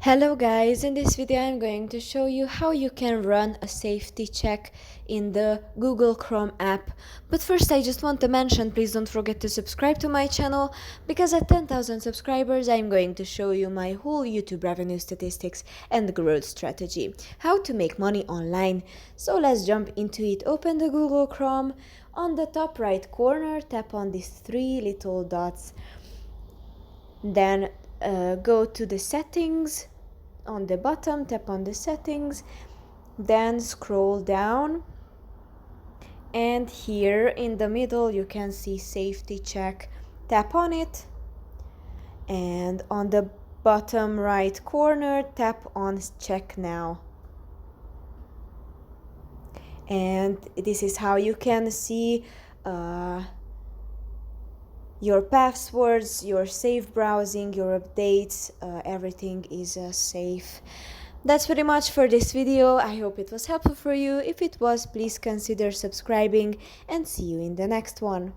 Hello guys, in this video I'm going to show you how you can run a safety check in the Google Chrome app. But first I just want to mention, please don't forget to subscribe to my channel, because at 10,000 subscribers I'm going to show you my whole YouTube revenue statistics and growth strategy, how to make money online. So let's jump into it. Open the Google Chrome. On the top right corner, tap on these three little dots. Then go to the settings. On the bottom, tap on the settings, then scroll down, and here in the middle you can see safety check. Tap on it, and on the bottom right corner tap on check now. And this is how you can see your passwords, your safe browsing, your updates, everything is safe. That's pretty much for this video. I hope it was helpful for you. If it was, please consider subscribing, and see you in the next one.